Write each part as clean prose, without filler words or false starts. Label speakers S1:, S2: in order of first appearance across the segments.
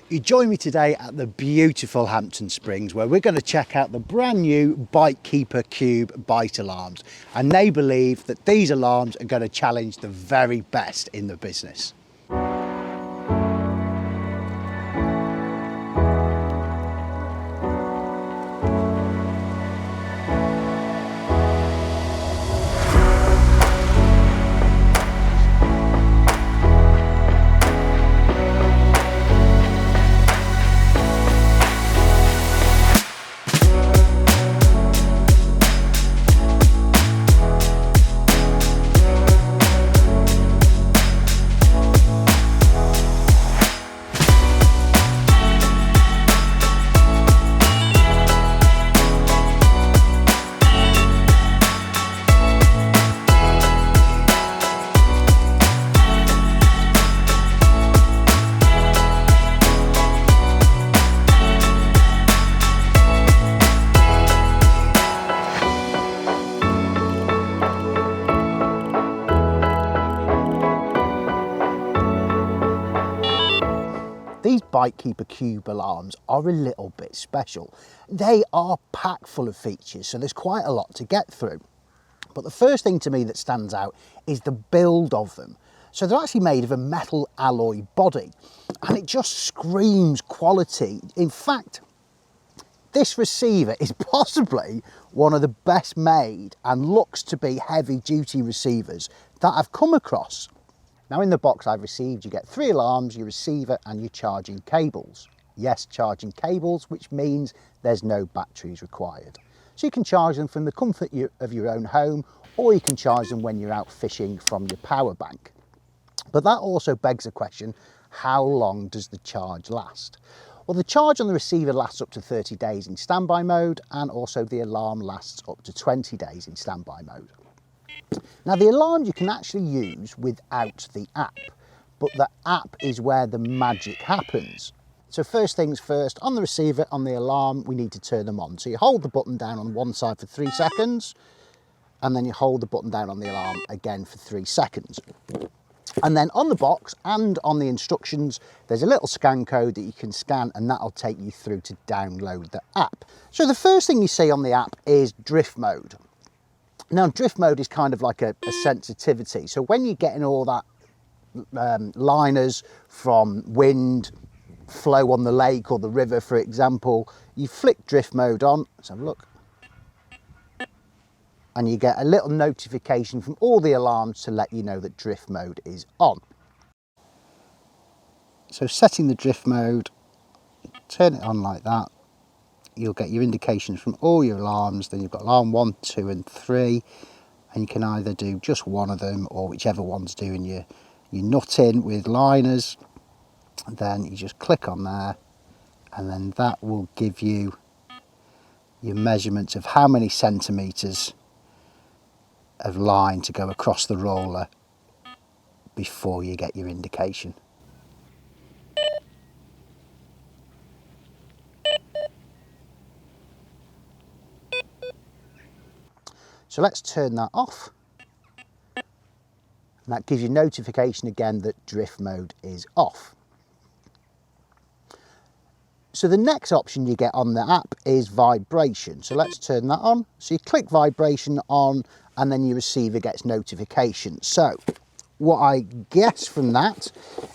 S1: You join me today at the beautiful Hampton Springs, where we're going to check out the brand new Bitekeeper Cube bite alarms, and they believe that these alarms are going to challenge the very best in the business. These Bitekeeper Cube alarms are a little bit special. They are packed full of features, so there's quite a lot to get through. But the first thing to me that stands out is the build of them. So they're actually made of a metal alloy body, and it just screams quality. In fact, this receiver is possibly one of the best made and looks to be heavy duty receivers that I've come across. Now, in the box I've received, you get 3 alarms, your receiver and your charging cables. Yes, charging cables, which means there's no batteries required. So you can charge them from the comfort of your own home, or you can charge them when you're out fishing from your power bank. But that also begs the question, how long does the charge last? Well, the charge on the receiver lasts up to 30 days in standby mode, and also the alarm lasts up to 20 days in standby mode. Now, the alarm you can actually use without the app, but the app is where the magic happens. So first things first, on the receiver, on the alarm, we need to turn them on. So you hold the button down on one side for 3 seconds, and then you hold the button down on the alarm again for 3 seconds. And then on the box and on the instructions, there's a little scan code that you can scan, and that'll take you through to download the app. So the first thing you see on the app is drift mode. Now, drift mode is kind of like a sensitivity. So when you're getting all that liners from wind, flow on the lake or the river, for example, you flick drift mode on. Let's have a look. And you get a little notification from all the alarms to let you know that drift mode is on. So setting the drift mode, turn it on like that. You'll get your indications from all your alarms. Then you've got alarm 1, 2 and 3, and you can either do just one of them or whichever one's doing your nut in with liners. Then you just click on there, and then that will give you your measurements of how many centimetres of line to go across the roller before you get your indication. So let's turn that off, and that gives you notification again that drift mode is off. So the next option you get on the app is vibration. So let's turn that on. So you click vibration on, and then your receiver gets notification. So what I guess from that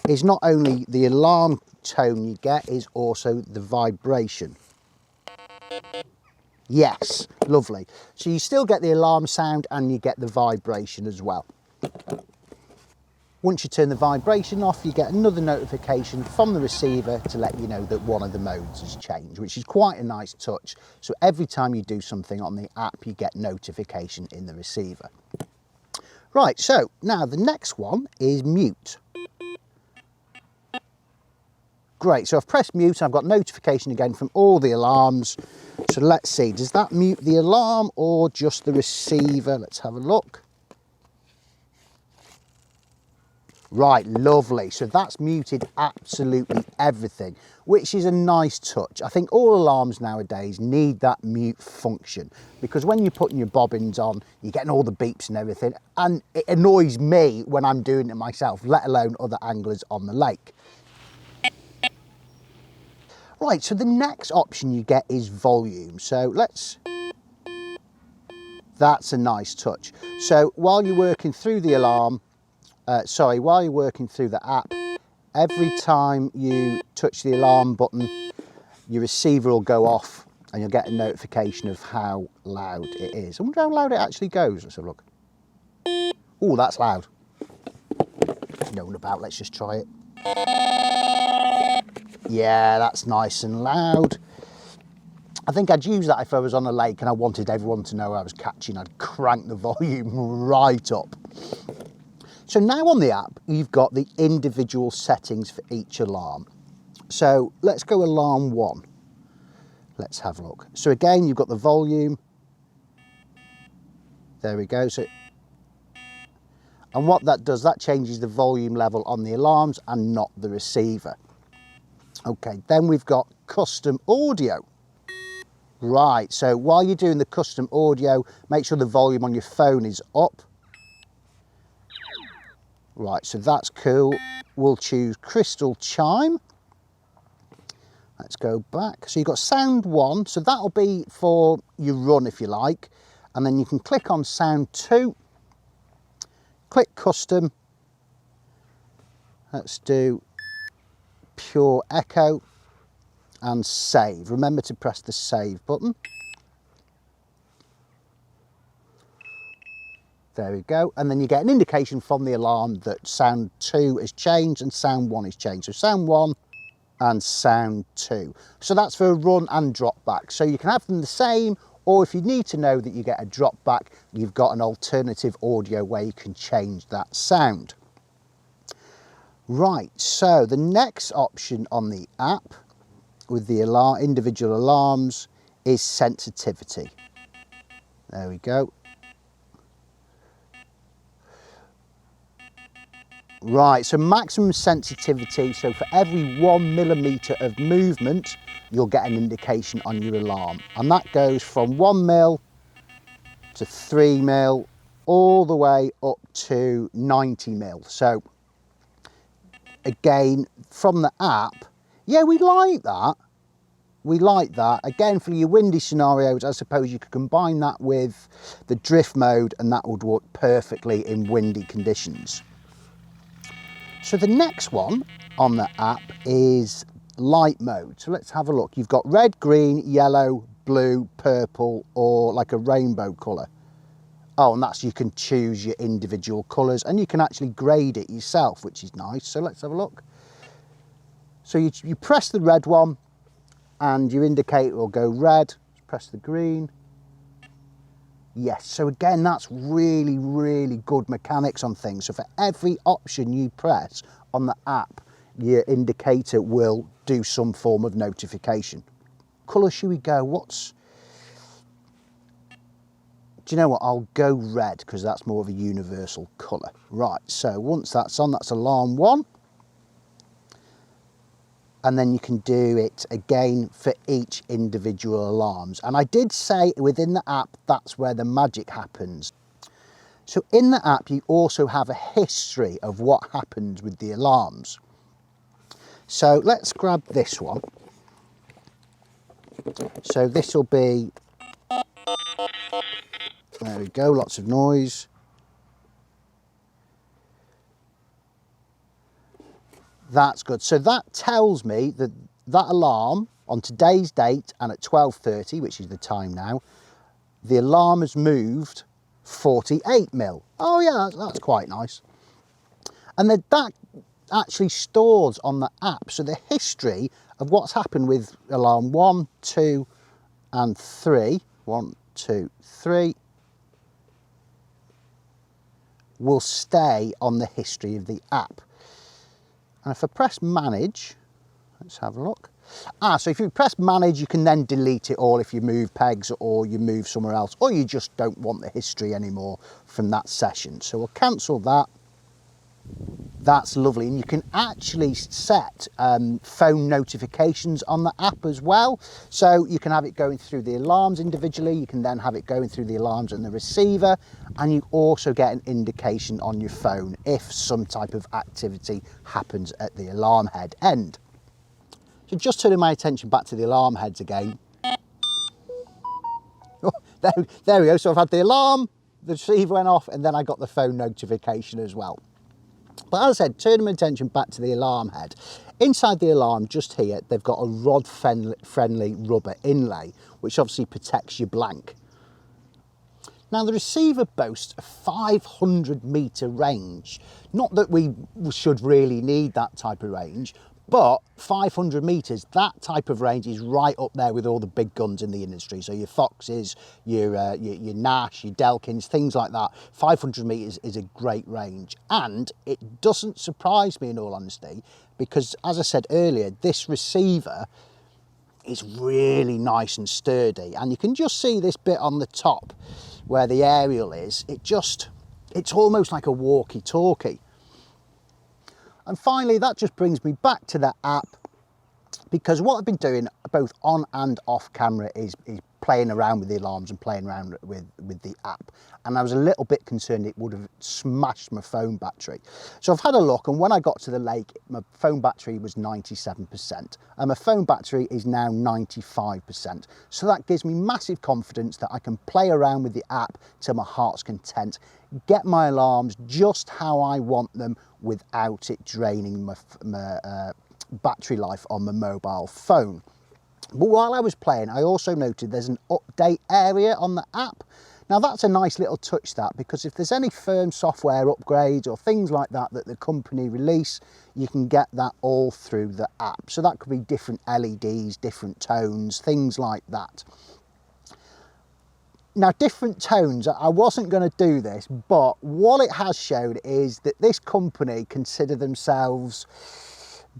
S1: is not only the alarm tone you get, is also the vibration. Yes, lovely. So you still get the alarm sound and you get the vibration as well. Once you turn the vibration off, you get another notification from the receiver to let you know that one of the modes has changed, which is quite a nice touch. So every time you do something on the app, you get notification in the receiver. Right, so now the next one is mute. Great, so I've pressed mute and I've got notification again from all the alarms. So let's see, does that mute the alarm or just the receiver? Let's have a look. Right, lovely. So that's muted absolutely everything, which is a nice touch. I think all alarms nowadays need that mute function, because when you're putting your bobbins on, you're getting all the beeps and everything, and it annoys me when I'm doing it myself, let alone other anglers on the lake. Right, so the next option you get is volume. So that's a nice touch. So while you're working through the alarm, while you're working through the app, every time you touch the alarm button, your receiver will go off and you'll get a notification of how loud it is. I wonder how loud it actually goes. Let's have a look. Oh, that's loud. Known about, let's just try it. Yeah, that's nice and loud. I think I'd use that if I was on a lake and I wanted everyone to know I was catching. I'd crank the volume right up. So now on the app, you've got the individual settings for each alarm. So let's go alarm 1. Let's have a look. So again, you've got the volume. There we go. And what that does, that changes the volume level on the alarms and not the receiver. Okay, then we've got custom audio. Right, so while you're doing the custom audio, make sure the volume on your phone is up. Right, so that's cool. We'll choose crystal chime. Let's go back. So you've got sound 1, so that'll be for your run if you like. And then you can click on sound 2. Click custom. Let's do pure echo and save. Remember to press the save button. There we go. And then you get an indication from the alarm that sound 2 has changed and sound 1 is changed. So sound 1 and sound 2. So that's for a run and drop back. So you can have them the same, or if you need to know that you get a drop back, you've got an alternative audio where you can change that sound. Right, so the next option on the app with the individual alarms is sensitivity. There we go. Right, so maximum sensitivity, so for every 1 millimetre of movement, you'll get an indication on your alarm. And that goes from 1 mil to 3 mil, all the way up to 90 mil. So again, from the app, yeah, we like that. We like that. Again, for your windy scenarios, I suppose you could combine that with the drift mode and that would work perfectly in windy conditions. So the next one on the app is light mode. So let's have a look. You've got red, green, yellow, blue, purple, or like a rainbow colour. Oh, and that's, you can choose your individual colours and you can actually grade it yourself, which is nice. So let's have a look. So you press the red one and your indicator will go red. Press the green. Yes, so again, that's really, really good mechanics on things. So for every option you press on the app, your indicator will do some form of notification. Colour should we go? Do you know what? I'll go red because that's more of a universal colour. Right, so once that's on, that's alarm 1. And then you can do it again for each individual alarms. And I did say within the app, that's where the magic happens. So in the app, you also have a history of what happens with the alarms. So let's grab this one. So this will be, there we go, lots of noise. That's good. So that tells me that that alarm on today's date and at 12:30, which is the time now, the alarm has moved 48 mil. Oh yeah, that's quite nice. And then that actually stores on the app. So the history of what's happened with alarm 1, 2 and 3, 1, 2, 3, will stay on the history of the app. And if I press manage, let's have a look. So if you press manage, you can then delete it all if you move pegs or you move somewhere else, or you just don't want the history anymore from that session. So we'll cancel that. That's lovely. And you can actually set phone notifications on the app as well. So you can have it going through the alarms individually. You can then have it going through the alarms and the receiver. And you also get an indication on your phone if some type of activity happens at the alarm head end. So just turning my attention back to the alarm heads again. Oh, there we go. So I've had the alarm, the receiver went off, and then I got the phone notification as well. But as I said, turning my attention back to the alarm head. Inside the alarm, just here, they've got a rod-friendly rubber inlay, which obviously protects your blank. Now, the receiver boasts a 500-metre range. Not that we should really need that type of range, but 500 metres, that type of range is right up there with all the big guns in the industry. So your Foxes, your Nash, your Delkins, things like that. 500 metres is a great range. And it doesn't surprise me, in all honesty, because as I said earlier, this receiver is really nice and sturdy. And you can just see this bit on the top where the aerial is. It's almost like a walkie-talkie. And finally, that just brings me back to the app, because what I've been doing both on and off camera is playing around with the alarms and playing around with the app. And I was a little bit concerned it would have smashed my phone battery. So I've had a look, and when I got to the lake, my phone battery was 97%, and my phone battery is now 95%. So that gives me massive confidence that I can play around with the app to my heart's content, get my alarms just how I want them without it draining my battery life on my mobile phone. But while I was playing, I also noted there's an update area on the app. Now that's a nice little touch, that, because if there's any firm software upgrades or things like that that the company release, you can get that all through the app. So that could be different LEDs, different tones, things like that. Now, different tones, I wasn't going to do this, but what it has shown is that this company consider themselves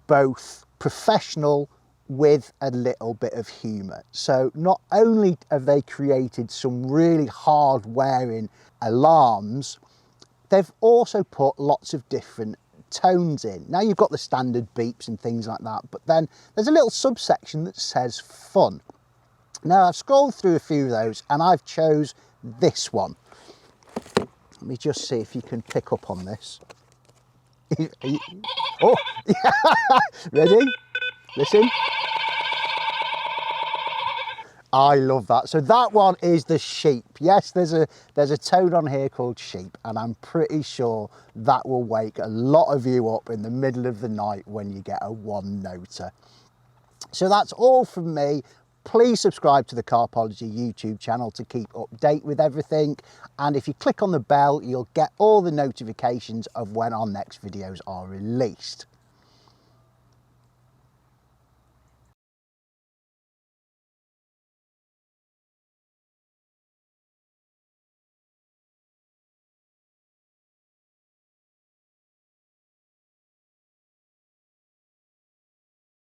S1: both professional with a little bit of humour. So not only have they created some really hard wearing alarms, they've also put lots of different tones in. Now you've got the standard beeps and things like that, but then there's a little subsection that says fun. Now I've scrolled through a few of those and I've chose this one. Let me just see if you can pick up on this. Oh, ready? Listen. I love that. So that one is the sheep. Yes, there's a tone on here called sheep, and I'm pretty sure that will wake a lot of you up in the middle of the night when you get a one-noter. So that's all from me. Please subscribe to the Carpology YouTube channel to keep update with everything. And if you click on the bell, you'll get all the notifications of when our next videos are released.